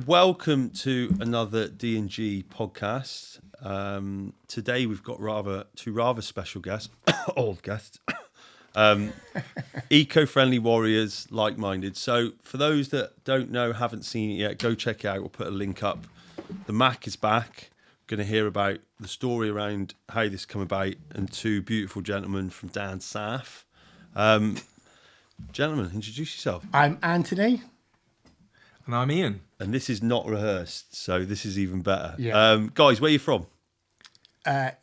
welcome to another D&G podcast. Today we've got two rather special guests, old guests, eco-friendly warriors, like-minded. So for those that don't know, haven't seen it yet, go check it out. We'll put a link up. The Mac is back. Going to hear about the story around how this come about, and two beautiful gentlemen from down south. Gentlemen, introduce yourself. I'm Anthony. And I'm Ian. And this is not rehearsed, so this is even better. Yeah. Guys, where are you from?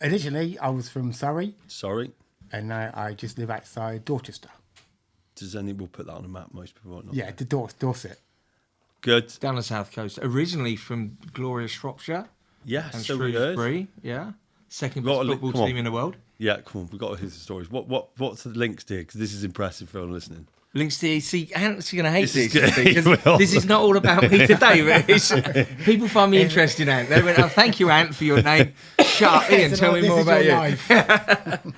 Originally, I was from Surrey, Sorry. and now I just live outside Dorchester. We'll put that on a map, most people won't know. Yeah, Dorset. Good. Down the south coast. Originally from glorious Shropshire Yeah, and so we heard. Shrewsbury. Yeah. Second Got best a football come on. team in the world. Yeah, come on, we've got to hear the stories. What's the links to? Because this is impressive for anyone listening. Links to see, Ant's going to hate This is this. good. Because this is not all about me today. But it's, people find me interesting, Ant. They went, "Oh, thank you, Ant, for your name. Shut up, Ian. Tell me more about you."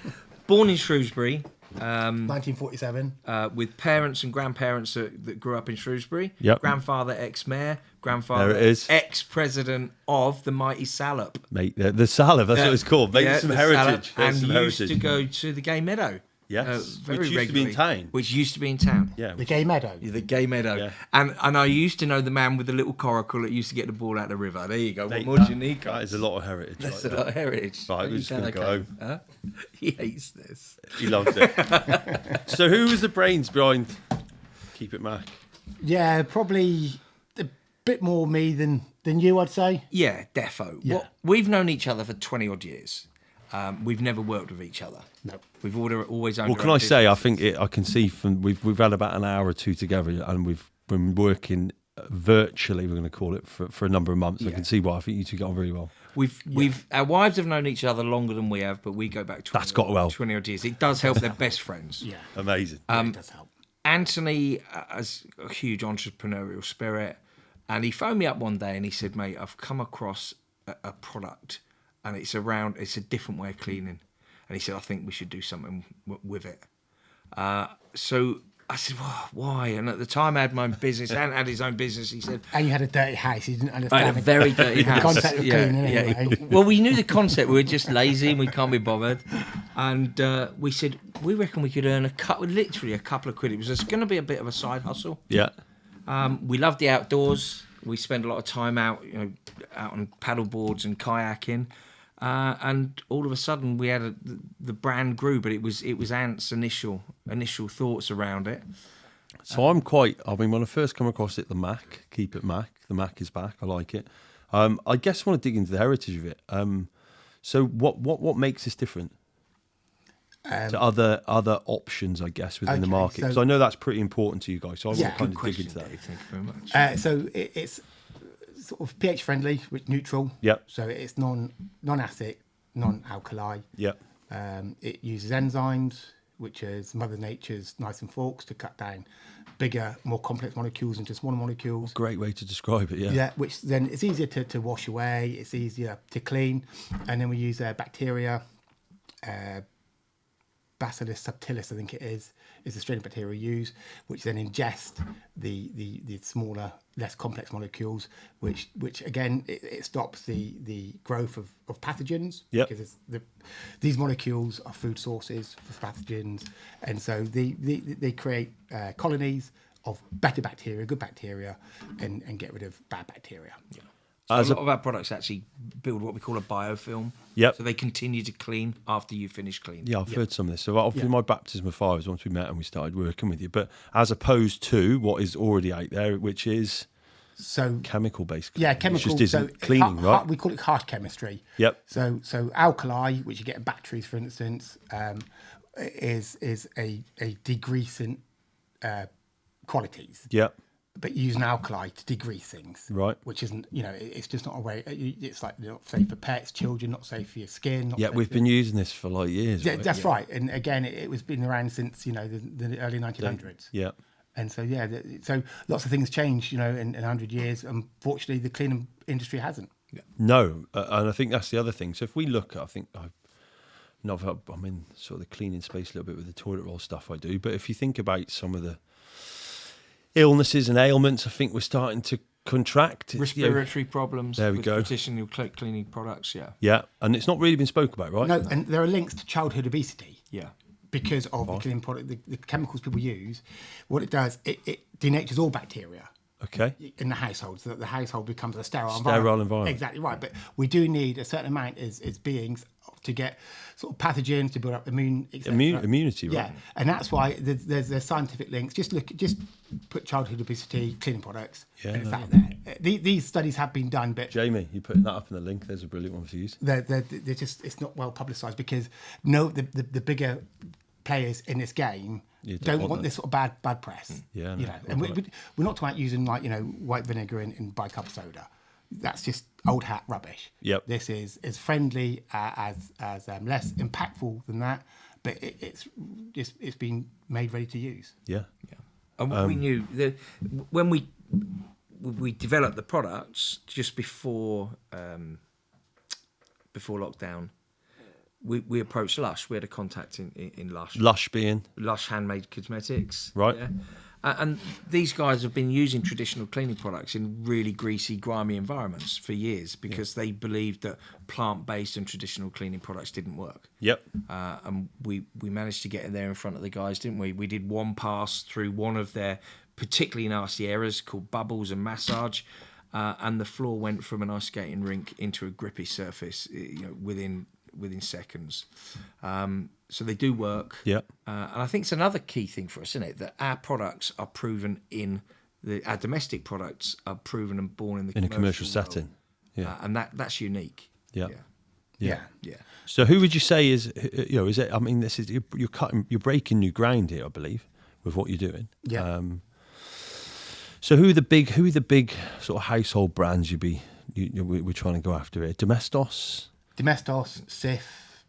Born in Shrewsbury. 1947. With parents and grandparents that grew up in Shrewsbury. Yep. Grandfather ex-mayor, grandfather There it is. ex-president of the mighty Salop. Mate, the Salif, that's what it's called. Mate, some the heritage. Salop, and some used heritage. to go to the Gay Meadow. Yes, very which used to be in regularly. town. Which used to be in town. Yeah. The Gay Meadow. The Gay Meadow. Yeah. And I used to know the man with the little coracle that used to get the ball out of the river. There you go. Mate, What more do you need, That guys? is a lot of heritage. That's right a lot of heritage. Right, we're You just sound gonna go okay. home. Huh? He hates this. there. He loved it. So who was the brains behind Keep It Mac? Yeah, probably a bit more me than you, I'd say. Yeah, defo. Yeah. Well, we've known each other for 20 odd years. We've never worked with each other. No. We've always owned Well, our can own I say, I businesses. think I can see from we've had about an hour or two together, and we've been working virtually. We're going to call it for a number of months. I Yeah. can see why. I think you two get on very well. We've our wives have known each other longer than we have, but we go back 20, That's got well. 20 odd years. It does help. They're best friends. Yeah, Amazing. it does help. Anthony has a huge entrepreneurial spirit, and he phoned me up one day and he said, "Mate, I've come across a product, and it's a different way of cleaning." And he said, "I think we should do something with it." So I said, "Well, why?" And at the time, I had my own business. Ant had his own business. He said, And you had a dirty house. You didn't I understand. had a very dirty the house. concept of cleaning anyway. Well, we knew the concept. We were just lazy and we can't be bothered. And we said, we reckon we could earn literally a couple of quid. It was just going to be a bit of a side hustle. Yeah. We love the outdoors. We spend a lot of time out, out on paddle boards and kayaking. And all of a sudden, we had the brand grew, but it was Ant's initial thoughts around it. So when I first come across it, the Mac, Keep It Mac, the Mac is back. I like it. I guess I want to dig into the heritage of it. So what makes this different to other options, I guess, within the Okay, market? so- Because I know that's pretty important to you guys. So I Yeah, want to kind Good of dig question, into that. Dave. Thank you very much. So it's sort of pH friendly, neutral. Yep. So it's non-acid, non-alkali. Yeah. It uses enzymes, which is Mother Nature's knives and forks to cut down bigger, more complex molecules into smaller molecules. Great way to describe it. Yeah. Yeah, which then it's easier to wash away. It's easier to clean, and then we use bacteria. Bacillus subtilis, I think it is the strain of bacteria we use, which then ingest the smaller, less complex molecules, which again it stops the growth of pathogens. Yep. Because these molecules are food sources for pathogens, and so they create colonies of better bacteria, good bacteria, and get rid of bad bacteria. Yeah. A lot of our products actually build what we call a biofilm. Yep. So they continue to clean after you finish cleaning. Yeah, I've heard some of this. So obviously my baptism of fire was once we met and we started working with you. But as opposed to what is already out there, which is So chemical based. yeah, chemical. It just isn't so cleaning, right? We call it hard chemistry. Yep. So alkali, which you get in batteries, for instance, is a degreasant qualities. Yeah. But you use an alkali to degrease things, Right. Which isn't, it's just not a way. It's like not safe for pets, children, not safe for your skin. Not Yeah, safe we've for- been using this for like years. Yeah, right? that's right. And again, it was been around since the early 1900s. Yeah. And so so lots of things change, in 100 years. Unfortunately, the cleaning industry hasn't. No, and I think that's the other thing. So if we look, I'm in sort of the cleaning space a little bit with the toilet roll stuff I do. But if you think about some of the illnesses and ailments, I think we're starting to contract. Respiratory problems. There we with go. Traditional cleaning products. Yeah. Yeah, and it's not really been spoke about, right? No, and there are links to childhood obesity. Yeah. Because of the cleaning product, the chemicals people use. What it does, it denatures all bacteria Okay. in the household, so that the household becomes a sterile Environment. Exactly right. But we do need a certain amount as beings to get sort of pathogens to build up immunity, right? Yeah, and that's why there's scientific links. Just put childhood obesity, cleaning products, and it's out there. These studies have been done, but Jamie, you putting that up in the link? There's a brilliant one for you. they're just, it's not well publicised because the bigger players in this game don't want this sort of bad press. Yeah, you know, and we're not talking about using white vinegar in bicarb soda. That's just old hat rubbish. Yep. This is as friendly as less impactful than that, but it's been made ready to use. Yeah. And what we knew when we developed the products just before lockdown, we approached Lush. We had a contact in Lush. Lush being Lush Handmade Cosmetics. Right. Yeah. And these guys have been using traditional cleaning products in really greasy, grimy environments for years because they believed that plant-based and traditional cleaning products didn't work. Yep. And we managed to get in there in front of the guys, didn't we? We did one pass through one of their particularly nasty errors called bubbles and massage, and the floor went from an ice skating rink into a grippy surface, within seconds. So they do work. Yeah. And I think it's another key thing for us, isn't it? That our products are proven our domestic products are proven and born in a commercial world. setting. Yeah. And that's unique. Yeah. Yeah. So who would you say is it? I mean, this is you're breaking new ground here, I believe, with what you're doing. Yeah. So who are the big sort of household brands we're trying to go after here? Domestos, Sif.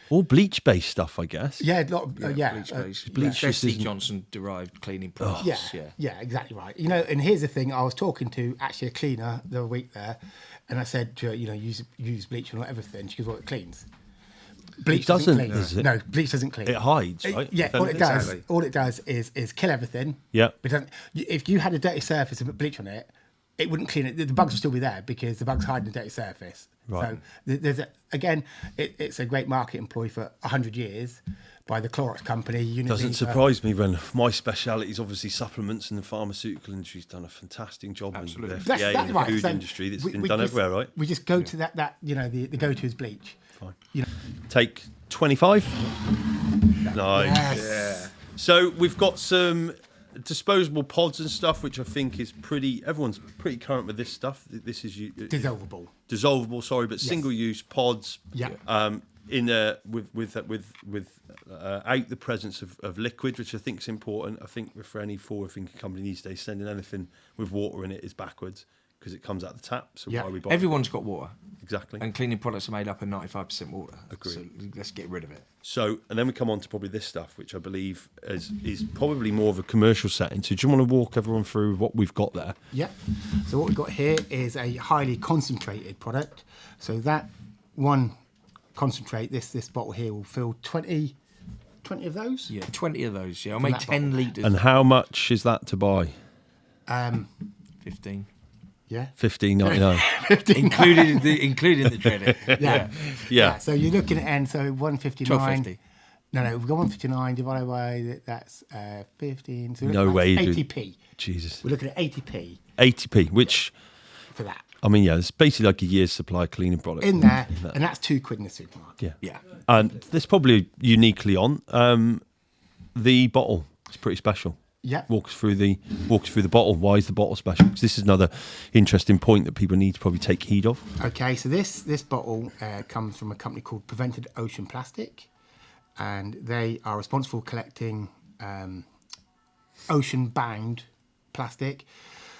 All bleach-based stuff, I guess. Yeah, a lot of, Bleach-based. Bessie Johnson derived cleaning products. Yeah, exactly right. And here's the thing: I was talking to actually a cleaner the other week there, and I said to her, use bleach on everything. She goes, "Well, it cleans." Bleach doesn't clean. Does it? No, bleach doesn't clean. It hides, right? Yeah, all it does is kill everything. Yeah. But if you had a dirty surface and put bleach on it, it wouldn't clean it. The bugs would still be there because the bugs hide in the dirty surface. Right. So it's a great marketing ploy for 100 years by the Clorox company. Doesn't surprise me when my speciality is obviously supplements, and the pharmaceutical industry's done a fantastic job in the FDA and the food industry. That's been done everywhere, right? We just go to that the go-to is bleach. Fine. Take 25. Nice. Yes. Yeah. So we've got some disposable pods and stuff, which I think is everyone's pretty current with this stuff. This is dissolvable, sorry, but single-use pods. Yeah. With out the presence of liquid, which I think is important. I think for any forward-thinking company these days, sending anything with water in it is backwards because it comes out the tap. So why we buy everyone's got water. Exactly. And cleaning products are made up of 95% water. Agreed. So let's get rid of it. So, and then we come on to probably this stuff, which I believe is probably more of a commercial setting. So do you want to walk everyone through what we've got there? Yeah. So what we've got here is a highly concentrated product. So that one concentrate, this bottle here will fill 20 of those? Yeah, 20 of those. Yeah, I'll make 10 litres. And how much is that to buy? 15. Yeah. $15.99. including the credit. Yeah. So you're looking at so 159. $12.50. No, we've got 159 divided by that's 15. So no way. 80p. Jesus. We're looking at 80p. 80p, which for that. I mean, yeah, it's basically like a year's supply of cleaning products in there, and that's £2 in the supermarket. Yeah. And there's probably uniquely on the bottle. It's pretty special. Yeah. Walks through the bottle. Why is the bottle special? Because this is another interesting point that people need to probably take heed of. Okay, so this bottle comes from a company called Prevented Ocean Plastic, and they are responsible for collecting ocean-bound plastic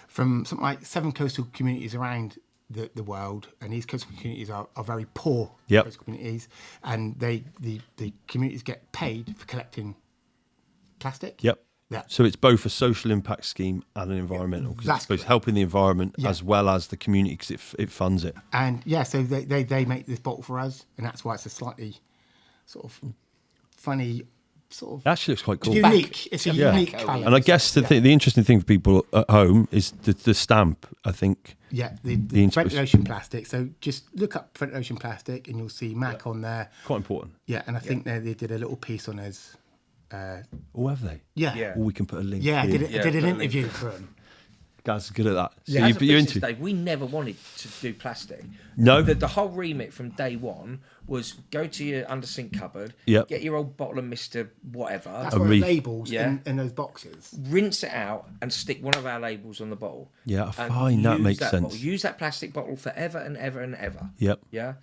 from something like 7 coastal communities around the world, and these coastal communities are very poor coastal communities, and the communities get paid for collecting plastic. Yep. Yeah. So it's both a social impact scheme and an environmental, because it's both helping the environment as well as the community, because it funds it. And so they make this bottle for us, and that's why it's a slightly sort of funny sort of It actually looks quite cool. unique. It's a Yeah. unique colour. And I guess the interesting thing for people at home is the stamp. I think. Yeah, the interest- French Ocean plastic. So just look up French Ocean plastic and you'll see Mac on there. Quite important. Yeah, and I think they did a little piece on us. Or have they? Yeah. Yeah. Or we can put a link. Yeah, I here. did, Yeah, did an put a link. interview for him. Gaz is good at that. So Yeah. As a you're business, into. Dave, we never wanted to do plastic. No. The whole remit from day one was go to your under sink cupboard, Yep. get your old bottle of Mr. Whatever, That's A what reef. labels Yeah. in those boxes. rinse it out and stick one of our labels on the bottle. Yeah, And fine, that use makes sense. bottle. Use that plastic bottle forever and ever and ever. Yep. Yeah.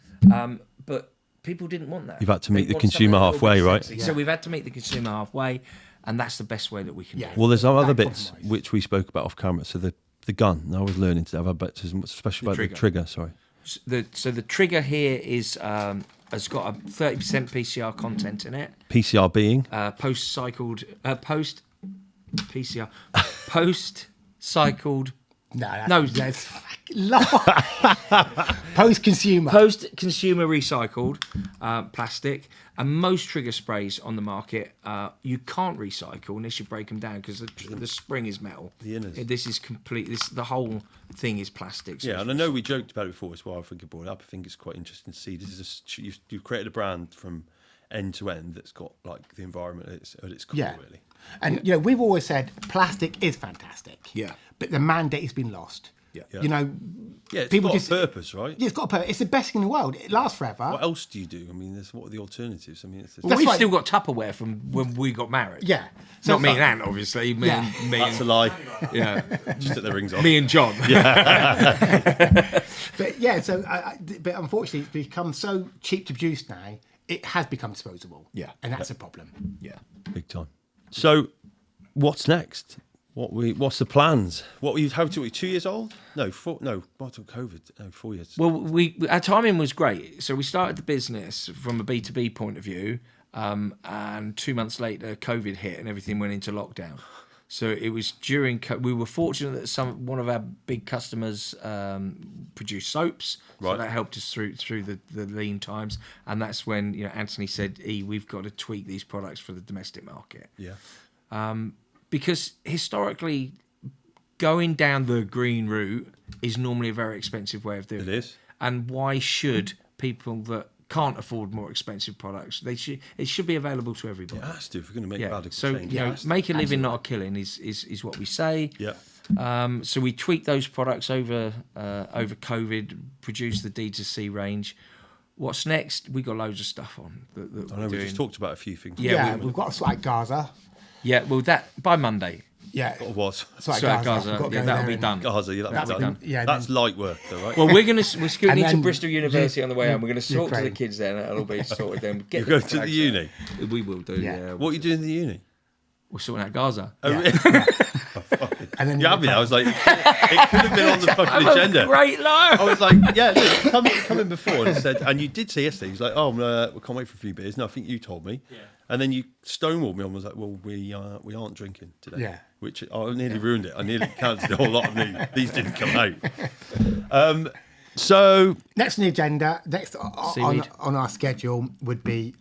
But people didn't want that. You've had to meet They the want consumer something a little halfway, bit right? sexy. So we've had to meet the consumer halfway, and that's the best way that we can Yeah. do it. Well, there's some other That bits compromise. which we spoke about off camera. So the gun. I was learning to have a bit, especially about the trigger. Sorry. So the trigger here is has got a 30% PCR content in it. PCR being Post-cycled post-cycled No, No. that's post-consumer. post-consumer recycled plastic, and most trigger sprays on the market you can't recycle unless you break them down because the spring is metal. The inners. This is complete. The whole thing is plastic. So Yeah, and I know we joked about it before as well. I think you brought it up. I think it's quite interesting to see. This is you've created a brand from end to end that's got like the environment at its core, Yeah. really. And you know, we've always said plastic is fantastic. Yeah. But the mandate has been lost. Yeah. You know, Yeah, it's people got just a purpose, right? Yeah, it's got a purpose. It's the best thing in the world. It lasts forever. What else do you do? I mean, what are the alternatives? I mean, it's Well, That's we've right. still got Tupperware from when we got married. Yeah. Not me and Anne, obviously. Me Yeah. and me that's a and, lie. yeah. Just took the rings off. Me and John. But yeah, so but unfortunately, it's become so cheap to produce now. It has become disposable. Yeah. And that's a problem. Yeah. Big time. So, what's next? What's the plans? What were you? How old were you? 2 years old? No, 4. No, what till COVID? No, 4 years. Well, our timing was great. So we started the business from a B2B point of view, and 2 months later, COVID hit and everything went into lockdown. So it was during. We were fortunate that one of our big customers produced soaps, so Right. that helped us through the lean times. And that's when Anthony said, we've got to tweak these products for the domestic market." Yeah. Because historically, going down the green route is normally a very expensive way of doing it. It is. And why should people that can't afford more expensive products, it should be available to everybody. It has to if we're going to make Yeah. radical So change. make a living, not a killing, is what we say. Yeah. So we tweaked those products over COVID, produced the D2C range. What's next? We got loads of stuff on. That I we're know we doing. just talked about a few things. Yeah, We've got to sort out Gaza. Yeah, well, that by Monday. Yeah. What was? Sort So out Gaza, We've got to yeah, go that'll there be and- done. Gaza, yeah, That'll that's be done. done. Yeah, That's then- light work, though, right? Well, we're scooting And into then Bristol University on the way home. We're going to talk to the Ukraine. kids there, and it'll be sorted. Then you go to the uni. We will do. Yeah. Yeah. What are you doing in the uni? We're sorting out Gaza. Oh, Yeah. really? And then You had me. I was like, it could have been on the fucking agenda. Great I low. was like, yeah, look, come in before and said, and you did say yesterday, he was like, oh, we can't wait for a few beers. No, I think you told me. Yeah. And then you stonewalled me and was like, well, we aren't drinking today. Yeah. Which I nearly ruined it. I nearly cancelled a whole lot of these didn't come out. So Next on the agenda, Seaweed. on our schedule would be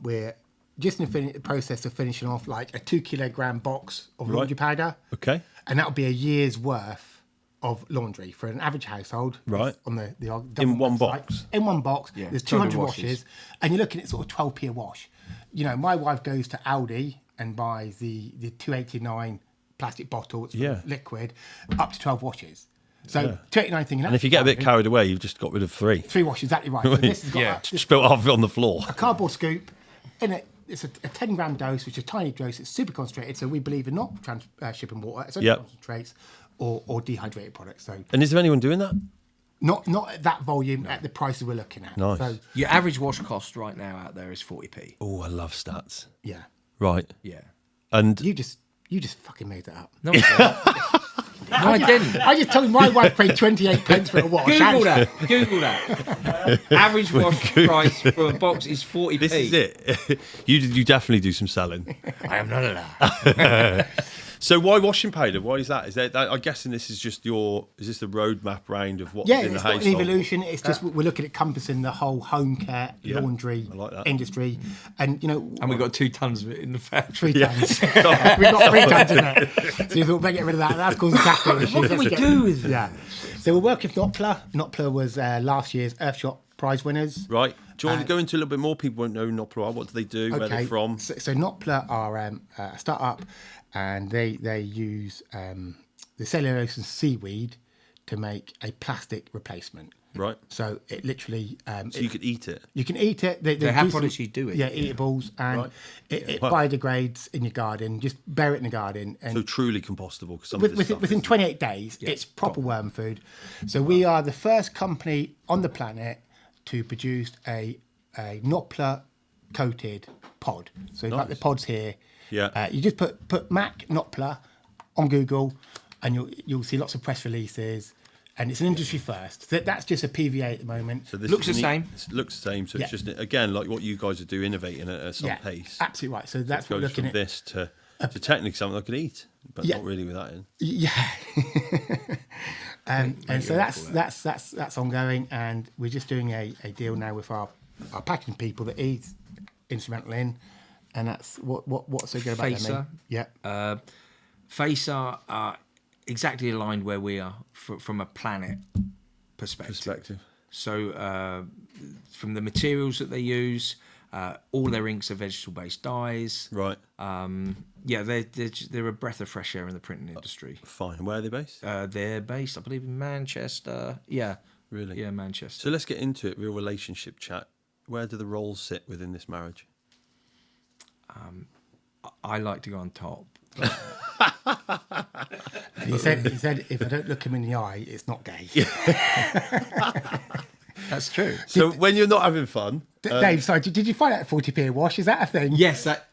we're just in the process of finishing off like a 2 kilogram box of laundry powder. okay, And that would be a year's worth of laundry for an average household. Right. On the In one website. box? In one box. Yeah, There's 200 200 washes. washes. And you're looking at sort of 12p a wash. You know, my wife goes to Aldi and buys the 289 plastic bottles Yeah. of liquid up to 12 washes. So 289 thinking. and if you get a bit carried away, you've just got rid of 3. 3 washes, exactly right. So this has got Yeah. this Spilt half of it on the floor. a cardboard scoop in it. It's a 10 gram dose, which is a tiny dose. It's super concentrated, so we believe in not shipping water. It's only Yep. concentrates or dehydrated products. So And is there anyone doing that? not at that volume at the prices we're looking at. Nice. So Your average wash cost right now out there is 40p. Oh, I love stats. yeah, Right. Yeah. And you just fucking made that up. No, I didn't. I just told you my wife paid 28 pence for a wash. Google that. Google that. Average wash price for a box is 40p. this is it. You definitely do some selling. I am not allowed. So why washing powder? Why is that? Is that I'm guessing this is just is this the roadmap round of what's Yeah, in the it's not an household? evolution. It's just we're looking at encompassing the whole home care, laundry I like that. industry, and And we've got 2 tons of it in the factory. 3 tons. We've got 3 tons in there. So you thought, better get rid of that. That's causing exactly issues. What can we do with it? Yeah. So we're working with Nopla. Nopla was last year's Earthshot prize winners. Right. Do you want to go into a little bit more? People won't know Nopla. What do they do? Where they're from? So Nopla are a start-up, and they use the cellulose and seaweed to make a plastic replacement. Right. So it literally... So you could eat it? You can eat it. They have do products you do it. Yeah, eatables, and Right. it biodegrades in your garden. Just bury it in the garden. And So truly compostable. Cause some of this stuff within is- 28 days, it's proper worm food. So we are the first company on the planet to produce a Nopla coated pod. So you've got the pods here. Yeah. You just put Mac Nopla on Google, and you'll see lots of press releases. And it's an industry first. That's just a PVA at the moment. So this Looks is the same. It looks the same. So Yeah. it's just, again, like what you guys are doing, innovating at some Yeah, pace. absolutely right. So that's It what we're goes looking from at. this to technically something I could eat, but Yeah. not really with that in. Yeah. And so that's ongoing, and we're just doing a deal now with our packaging people that he's instrumental in, and that's what's so good about them. Facer. Yeah. Facer are exactly aligned where we are from a planet perspective. So from the materials that they use, all their inks are vegetable-based dyes. Right. They're a breath of fresh air in the printing industry. Fine. And where are they based? They're based, I believe, in Manchester. Yeah. Really? Yeah, Manchester. So let's get into it. Real relationship chat. Where do the roles sit within this marriage? I like to go on top. And he said, if I don't look him in the eye, it's not gay. That's true. So when you're not having fun, Dave, sorry, did you find out 40p a wash? Is that a thing? Yes, that.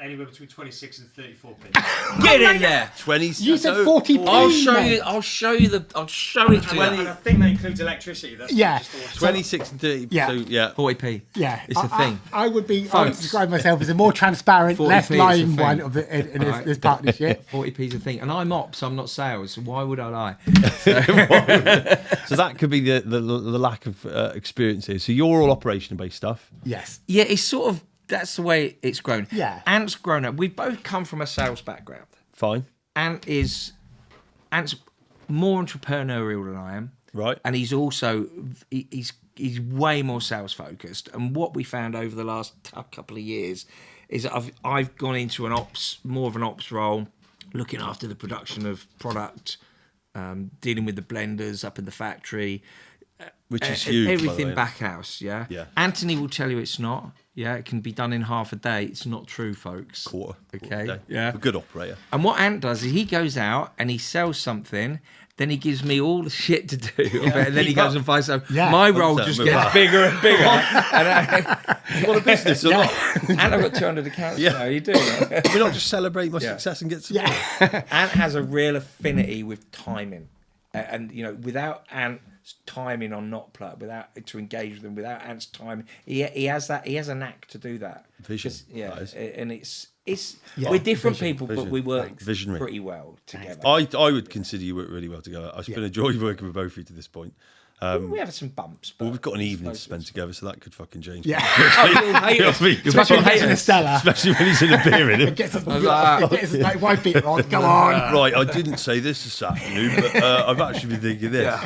Anywhere between 26 and 34p. Get in there. 20. You said 40p. I'll show mate. you. I'll show it to And you. I think that includes electricity. That's Yeah. Just all 26 and 30. Yeah. So, yeah. 40p. Yeah, It's a thing. I would be. I would Folks. describe myself as a more transparent, 40p less is a lying thing. one of the, in Right. this partnership. 40p's a thing, and I'm ops. I'm not sales. So why would I lie? So that could be the lack of experience here. So you're all operation based stuff. Yes. Yeah, it's sort of that's the way it's grown. Yeah. Ant's grown up. We both come from a sales background. Fine. Ant's more entrepreneurial than I am. Right. And he's also he's way more sales focused. And what we found over the last couple of years is that I've gone into more of an ops role, looking after the production of product, dealing with the blenders up in the factory. Which is huge. by the Everything way. back house, yeah? Yeah. Anthony will tell you it's not. Yeah, it can be done in half a day. It's not true, folks. Quarter. Okay. Day. Yeah. A good operator. And what Ant does is he goes out and he sells something, then he gives me all the shit to do, and then he goes and finds something. Yeah. My role Understand, just move gets on. bigger and bigger. And You want a business or not? and I've got 200 accounts Yeah. now. You do. We're not just celebrating my Yeah. success and get some. Yeah. Ant has a real affinity with timing, and you know, without Ant's timing on Notpla, without to engage with them, without Ant's time, he has that. He has a knack to do that. Vision, Yeah, that is. and it's Yeah, we're different vision, people, vision. but we work Thanks. Visionary. pretty well together. I would consider you work really well together. It's been a joy working with both of you to this point. We have some bumps. But Well, we've got an evening to spend together, so that could fucking change. Yeah. You'll hate us. You'll You'll Especially fucking when hate it's in a us. Stella. Especially when he's in a beer in him. Gets us like, gets us like white beater on. Go on. Right, I didn't say this afternoon, but I've actually been thinking this.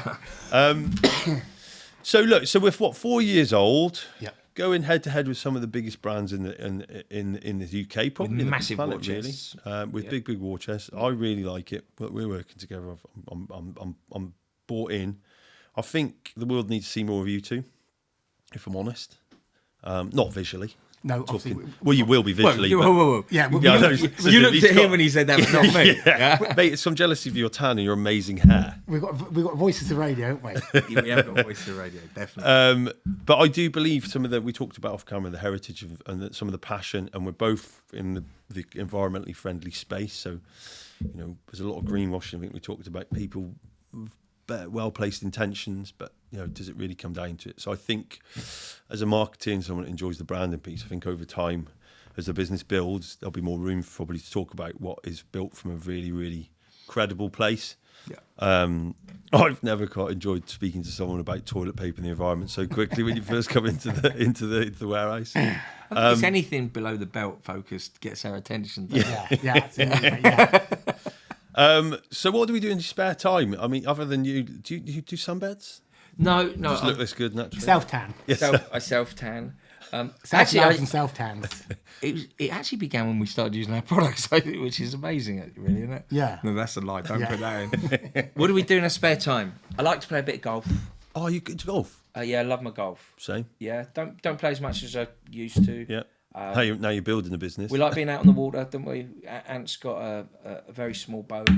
So look, so we're 4 years old. Yeah. Going head to head with some of the biggest brands in the UK, probably in the massive planet, war chests. really, with big war chests. I really like it, but we're working together. I'm bought in. I think the world needs to see more of you two, if I'm honest. Not visually. No, obviously. Well, you will be visually. but- Whoa. Yeah, Yeah, I know. You looked at him when he said that, but not me. Yeah. Mate, it's some jealousy of your tan and your amazing hair. we've got voices of radio, haven't we? We have got voice to radio, definitely. But I do believe some of we talked about off camera, the heritage some of the passion, and we're both in the environmentally friendly space. So, you know, there's a lot of greenwashing. I think we talked about people with well-placed intentions, but, you know, does it really come down to it? So I think as a marketer and someone that enjoys the branding piece, I think over time, as the business builds, there'll be more room for probably to talk about what is built from a really, really credible place. Yeah. I've never quite enjoyed speaking to someone about toilet paper and the environment so quickly when you first come into the warehouse. I think it's anything below the belt focused gets our attention. Yeah, absolutely. Yeah. So what do we do in your spare time? I mean, other than you do sunbeds? No. Just look this good naturally. Self tan. Yes. I self tan. Actually, I- and self tans. It actually began when we started using our products, which is amazing, really, isn't it? Yeah. No, that's a lie. Don't Yeah. put that in. What do we do in our spare time? I like to play a bit of golf. Oh, you good to golf? Yeah, I love my golf. Same. Yeah, don't play as much as I used to. Yeah. Now you're building a business. We like being out on the water, don't we? Ant's got a very small boat.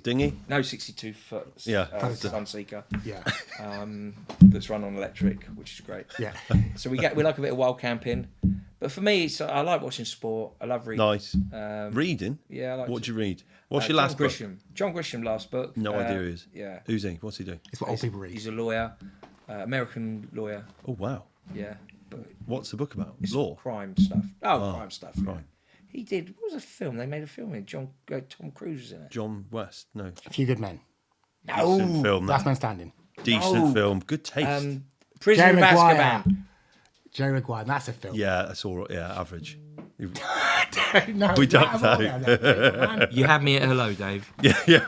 Dinghy? No, 62 foot. Yeah. Sunseeker. Yeah. That's run on electric, which is great. Yeah. So we like a bit of wild camping, but for me, I like watching sport. I love reading. Nice. Reading? Yeah, I like. What do you read? What's your last book? John Grisham last book. No idea who he is. Yeah. Who's he? What's he doing? It's what old people read. He's a lawyer, American lawyer. Oh, wow. Yeah, but What's the book about? it's Law? crime stuff. Crime stuff. Yeah. crime. He did. What was a film? They made a film in Tom Cruise was in it. John West? No. A Few Good Men. Decent film. Last That. Man Standing. Decent No. film. Good taste. Prisoner of Jerry Maguire. Azkaban. Jerry Maguire. That's a film. Yeah, that's all right. Yeah, average. No, We don't that- know. You had me at hello, Dave. Yeah.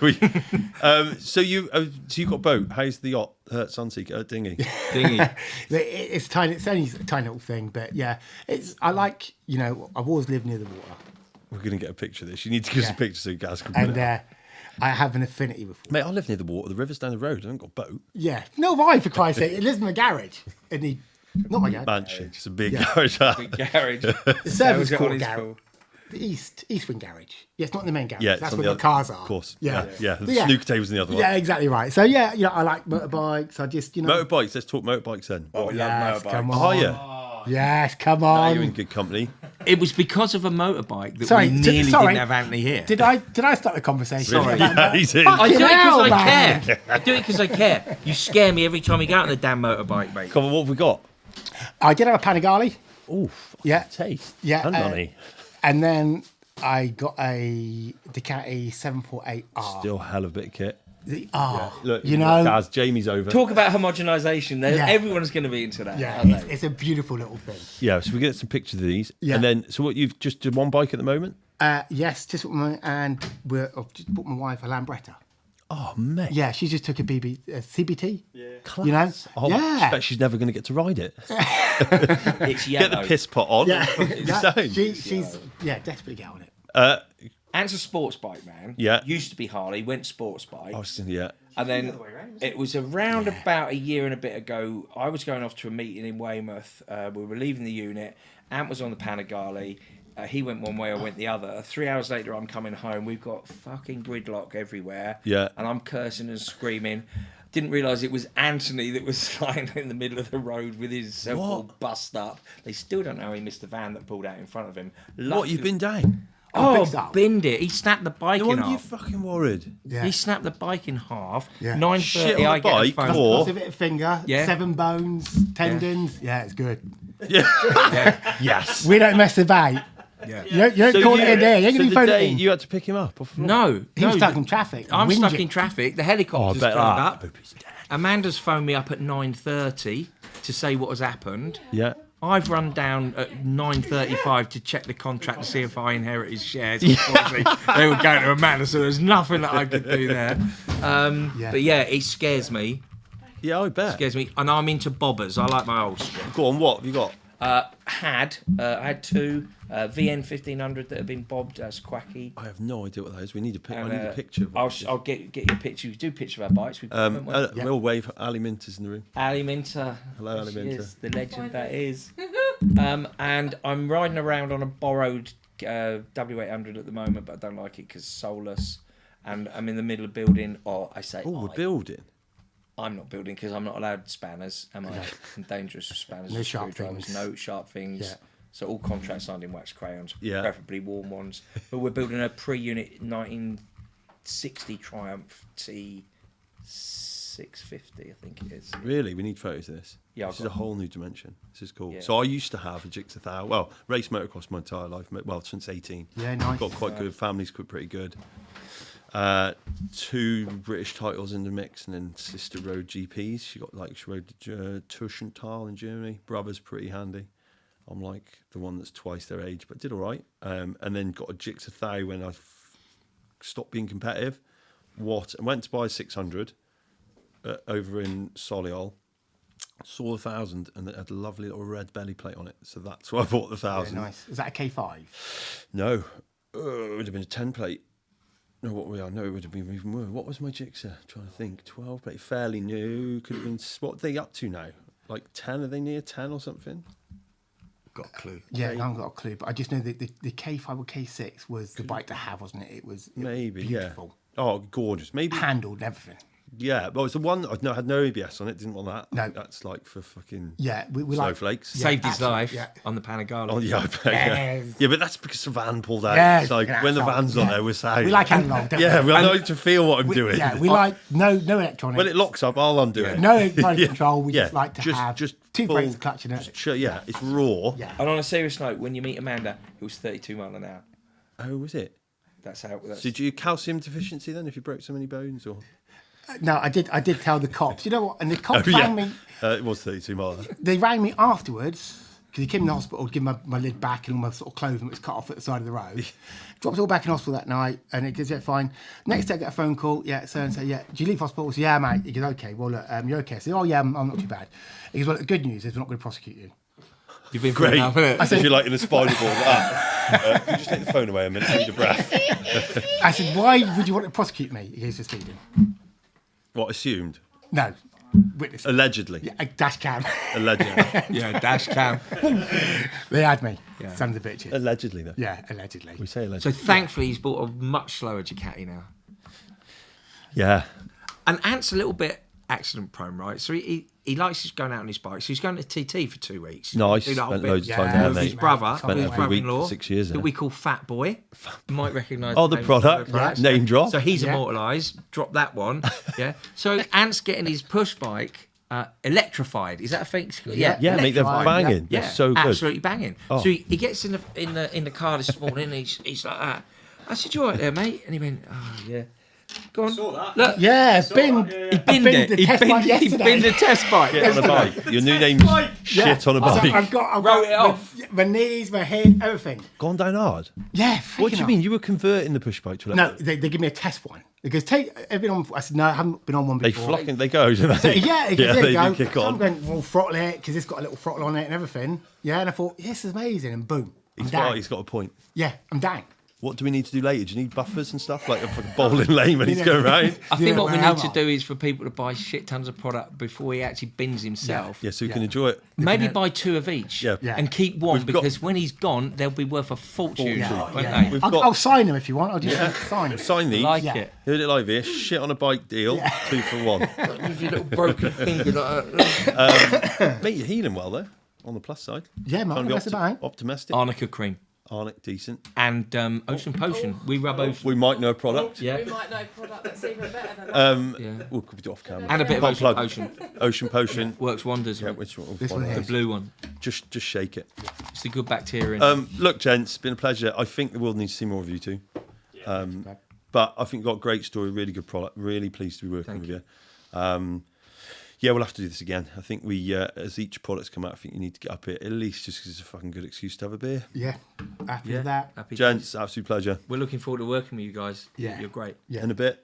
So you've got a boat. How's the yacht? Sunseeker, dinghy. Dingy. It's tiny. It's only a tiny little thing, but yeah, I like. I've always lived near the water, We're going to get a picture of this. You need to give us a Yeah. picture so Gaz can put and it up. I have an affinity with water. Mate, I live near the water. The river's down the road. I haven't got a boat. Yeah, no, why for Christ's sake? It lives in my garage, not my garage. Mansion. It's a big Yeah. garage. Big garage. The servants That was call what it it's garage. called. The East Wing garage. Yeah, it's not in the main garage. Yeah, it's that's on where the the cars are. Of course. Yeah. Yeah. The But yeah. snooker table's in the other one. Yeah, exactly right. So yeah, I like motorbikes. I just Motorbikes. Let's talk motorbikes then. Oh, we Yes, love come motorbikes. on. Oh, yeah. Yes, come Now you're in on. good company. It was because of a motorbike that Sorry, we nearly sorry. didn't have Anthony here. Did I start the conversation? Sorry. Yeah, he did. I do it Fucking hell, because I man. care. I do it because I care. You scare me every time you get out on the damn motorbike, mate. Come on, what have we got? I did have a Panigale. Oof. Yeah. Taste. Yeah, And money. And then I got a Ducati 748R. Still hell of a bit of kit. The R. Look, Gaz, Jamie's over. Talk about homogenisation. Yeah. Everyone's going to be into that. yeah, aren't they? it's a beautiful little thing. Yeah, so we get some pictures of these. Yeah. And then, so what, you've just did one bike at the moment? Yes, just I've just bought my wife a Lambretta. Oh, mate. Yeah, she just took a CBT. Yeah, Class. Oh, yeah. I bet she's never going to get to ride it. It's yellow. Get the piss pot on. Yeah, Insane. she's desperately get on it. Ant's a sports bike, man. Yeah. Used to be Harley, went sports bike. Yeah. And then it was around about a year and a bit ago. I was going off to a meeting in Weymouth. We were leaving the unit. Ant was on the Panigale. He went one way, I went the other. 3 hours later, I'm coming home. We've got fucking gridlock everywhere. Yeah. And I'm cursing and screaming. Didn't realise it was Anthony that was lying in the middle of the road with his so-called What? bust up. They still don't know how he missed the van that pulled out in front of him. What, you've been down? Oh, big up. binned it. He snapped the bike No in wonder you're half. fucking worried. Yeah. He snapped the bike in half. Yeah. 9:30, Shit on I the get a bike, phone. or- Lots of it, a finger, Yeah. 7 bones, tendons. Yeah, it's good. Yes. We don't mess about. Yeah. You don't call it in there. You ain't so gonna be the phoning day it in. you had to pick him up? Off the floor? No. He was no, stuck in traffic. I'm Whinging. stuck in traffic. The helicopter's turned up. Poopy's dead. Amanda's phoned me up at 9:30 to say what has happened. Yeah. I've run down at 9:35 to check the contract to see if I inherit his shares. Unfortunately, they were going to Amanda, so there's nothing that I could do there. But yeah, it scares me. Yeah, I bet. Scares me. And I'm into bobbers. I like my old stuff. Go on, what have you got? I had two VN 1500 that have been bobbed as quacky. I have no idea what that is. We need a And, I need a picture. Of I'll get you a picture. We do a picture of our bikes. We'll wave. Ali Minter's in the room. Ali Minter. Hello, Ali She Minter. is the legend that is. And I'm riding around on a borrowed W800 at the moment, but I don't like it because it's soulless. And I'm in the middle of building, or I say, Oh, we're building. I'm not building because I'm not allowed spanners. Am I? I'm dangerous with spanners. No and sharp screwdrivers, things. No sharp things. Yeah. So all contracts signed in wax crayons, Yeah. preferably warm ones. But we're building a pre-unit 1960 Triumph 650, I think it is. Really, we need photos of this. Yeah, I've this is a got whole new dimension. This is cool. Yeah. So I used to have a Gixxer 1000. Well, race motocross my entire life. Well, since 18. Yeah, nice. Got quite good. Family's pretty good. 2 British titles in the mix, and then sister rode GPs. She rode Tushenthal in Germany. Brother's pretty handy. I'm like the one that's twice their age, but did all right. And then got a Gixxer 1000 when I stopped being competitive. And went to buy 600 over in Solihull. Saw the 1000 and it had a lovely little red belly plate on it. So that's why I bought the 1000. Yeah, nice. Is that a K5? No, it would have been a 10 plate. No, what we are? No, it would have been even worse. What was my Gixxer? Trying to think. 12 plate, fairly new. Could have been. What are they up to now? Like 10? Are they near 10 or something? Got a clue. Yeah, I haven't got a clue, but I just know that the K5 or K6 was the bike to have, wasn't it? It was Maybe, beautiful. yeah. Oh, gorgeous. Maybe. Handled and everything. Yeah, but it's the one that had no ABS on it. Didn't want that. No. That's like for fucking Yeah, we like snowflakes. Yeah, Saved his absolutely, life yeah. on the Panigale. Oh yeah, I bet, Yes. yeah, but that's because the van pulled out. Yeah, It's like yeah, when the so, van's on yeah. there, we're saying We like analog, don't yeah, we? we like to feel what I'm doing. Yeah, we like no electronics. When it locks up, I'll undo it. No motor Yeah. control. We Yeah, just like to have just two full- brakes, clutch, and it. Yeah, it's raw. Yeah. And on a serious note, when you meet Amanda, it was 32 mile an hour. Oh, was it? That's how. That's, Did you calcium deficiency then? If you broke so many bones, or No, I did tell the cops. You know what? And the cops yeah, rang me. it was 32 miles. They rang me afterwards because he came in the hospital to give my lid back and all my sort of clothing was cut off at the side of the road. Dropped it all back in hospital that night, and it goes, yeah, fine. Next day I get a phone call. Yeah, so and so. Yeah, do you leave hospital? I said, yeah, mate. He goes, okay. Well, look, you're okay. I said, oh yeah, I'm not too bad. He goes, well, the good news is we're not going to prosecute you. you've been Great. enough, innit? I said, you're like in a spinal board. Could you just take the phone away a minute? Need a breath. I said, why would you want to prosecute me? He goes, for speeding. What assumed? No, witness. Allegedly. Yeah, a dash cam. Allegedly. Yeah, dash cam. They had me. Yeah. Sons of bitches. Allegedly, though. Yeah, allegedly. We say So allegedly. thankfully, he's bought a much slower Ducati now. Yeah. And Ant's a little bit accident prone, right? So he likes just going out on his bike. So he's going to TT for 2 weeks. Nice. Do that whole Spent bit. loads of Yeah. time there, With his mate. brother, Spent his every week for brother-in-law, 6 years that there. we call Fat Boy. You might recognise. Oh, the name. product. Yeah. Name drop. So he's Yeah. immortalised. Drop that one. Yeah. So Ant's getting his push bike electrified. Is that a thing? Yeah. Yeah, mate, they're Electrified, banging. yeah. They're so good. Absolutely banging. Oh. So he gets in the car this morning. And he's like that. I said, "You all right there, mate?" And he went, "Oh yeah." Go on. Saw that. Look, Yeah, bin. he binned it. the test bike He yesterday. binned the test bike. Shit on a bike. Your new name's Shit on a So bike. I've got Wrote it off. my knees, my head, everything. Gone down hard. Yeah. What do you freaking mean? You were converting the push bike to No, electric? they give me a test one. Because have been on. I said no, I haven't been on one They before. they go, don't they? Yeah, yeah, there they you go. do kick So I'm on. going, well, throttle it because it's got a little throttle on it and everything. Yeah, and I thought, yes, it's amazing, and boom, I'm down. He's got a point. Yeah, I'm down. What do we need to do later? Do you need buffers and stuff like a fucking bowling lane when he's Yeah. going around? I think Yeah, what we well, need to how do is for people to buy shit tons of product before he actually bins himself. Yeah, so we can Yeah. enjoy it. Maybe buy 2 of each. Yeah. Yeah. And keep one We've got- because when he's gone, they'll be worth a fortune. Yeah, won't yeah. they? We've I'll, got- I'll sign them if you want. I'll just sign them. Sign these. Like Yeah. it. Heard it like this. Shit on a bike deal. 2 for 1. With your little broken finger like that. Mate, you're healing well there. On the plus side. Yeah, man, Trying to be that's about it. optimistic. Arnica cream. Arnic, decent. And Ocean Potion. We rub Ocean. We might know a product. Yeah. We might know a product that's even better than that. Yeah. We'll could do off camera. And a bit of Can't Ocean plug. Potion. Ocean Potion. Works wonders. Yeah, which one? We'll This find one out. The blue one. Just shake it. It's the good bacteria in it. Look, gents, been a pleasure. I think the world needs to see more of you two. But I think you've got a great story, really good product. Really pleased to be working Thank with you. Yeah, we'll have to do this again. I think we, as each product's come out, I think you need to get up here at least just because it's a fucking good excuse to have a beer. Yeah, happy with that. Happy days. Gents, absolute pleasure. We're looking forward to working with you guys. Yeah. You're great. Yeah. In a bit.